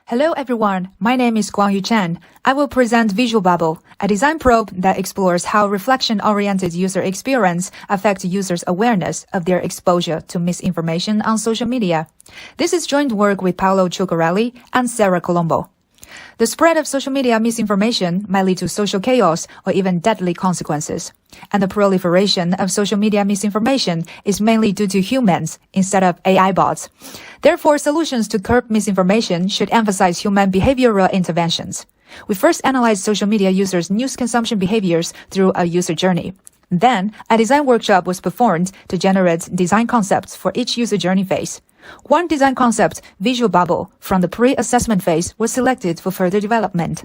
Hello everyone, my name is Guangyu Chen. I will present VisualBubble, a design probe that explores how reflection-oriented user experience affects users' awareness of their exposure to misinformation on social media. This is joint work with Paolo Ciuccarelli and Sara Colombo. The spread of social media misinformation might lead to social chaos or even deadly consequences. And the proliferation of social media misinformation is mainly due to humans instead of AI bots. Therefore, solutions to curb misinformation should emphasize human behavioral interventions. We first analyze social media users' news consumption behaviors through a user journey. Then, a design workshop was performed to generate design concepts for each user journey phase. One design concept, VisualBubble, from the pre-assessment phase was selected for further development.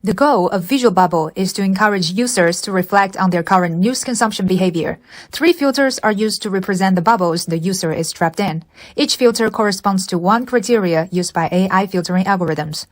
The goal of VisualBubble is to encourage users to reflect on their current news consumption behavior. 3 filters are used to represent the bubbles the user is trapped in. Each filter corresponds to one criteria used by AI filtering algorithms.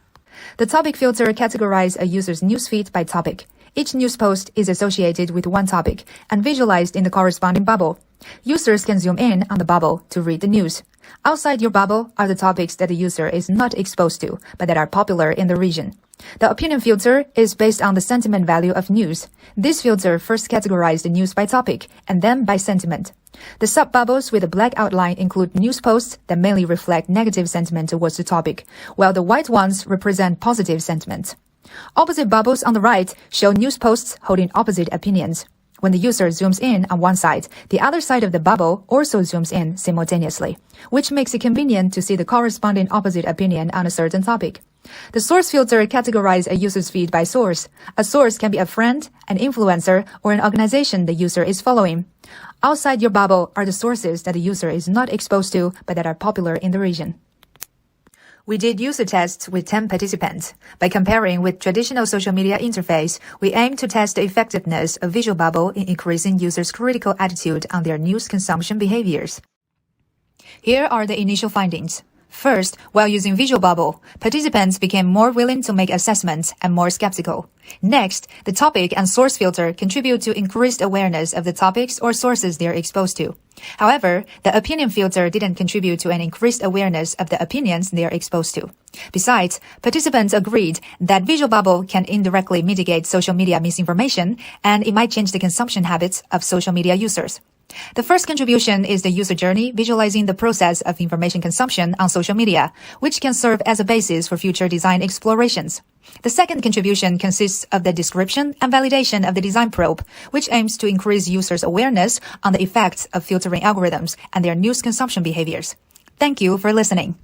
The topic filter categorizes a user's newsfeed by topic. Each news post is associated with one topic and visualized in the corresponding bubble. Users can zoom in on the bubble to read the news. Outside your bubble are the topics that the user is not exposed to, but that are popular in the region. The opinion filter is based on the sentiment value of news. This filter first categorizes the news by topic and then by sentiment. The sub-bubbles with a black outline include news posts that mainly reflect negative sentiment towards the topic, while the white ones represent positive sentiment. Opposite bubbles on the right show news posts holding opposite opinions. When the user zooms in on one side, the other side of the bubble also zooms in simultaneously, which makes it convenient to see the corresponding opposite opinion on a certain topic. The source filter categorizes a user's feed by source. A source can be a friend, an influencer, or an organization the user is following. Outside your bubble are the sources that the user is not exposed to, but that are popular in the region. We did user tests with 10 participants. By comparing with traditional social media interface, we aim to test the effectiveness of VisualBubble in increasing users' critical attitude on their news consumption behaviors. Here are the initial findings. First, while using VisualBubble, participants became more willing to make assessments and more skeptical. Next, the topic and source filter contribute to increased awareness of the topics or sources they are exposed to. However, the opinion filter didn't contribute to an increased awareness of the opinions they are exposed to. Besides, participants agreed that VisualBubble can indirectly mitigate social media misinformation, and it might change the consumption habits of social media users. The first contribution is the user journey visualizing the process of information consumption on social media, which can serve as a basis for future design explorations. The second contribution consists of the description and validation of the design probe, which aims to increase users' awareness on the effects of filtering algorithms and their news consumption behaviors. Thank you for listening.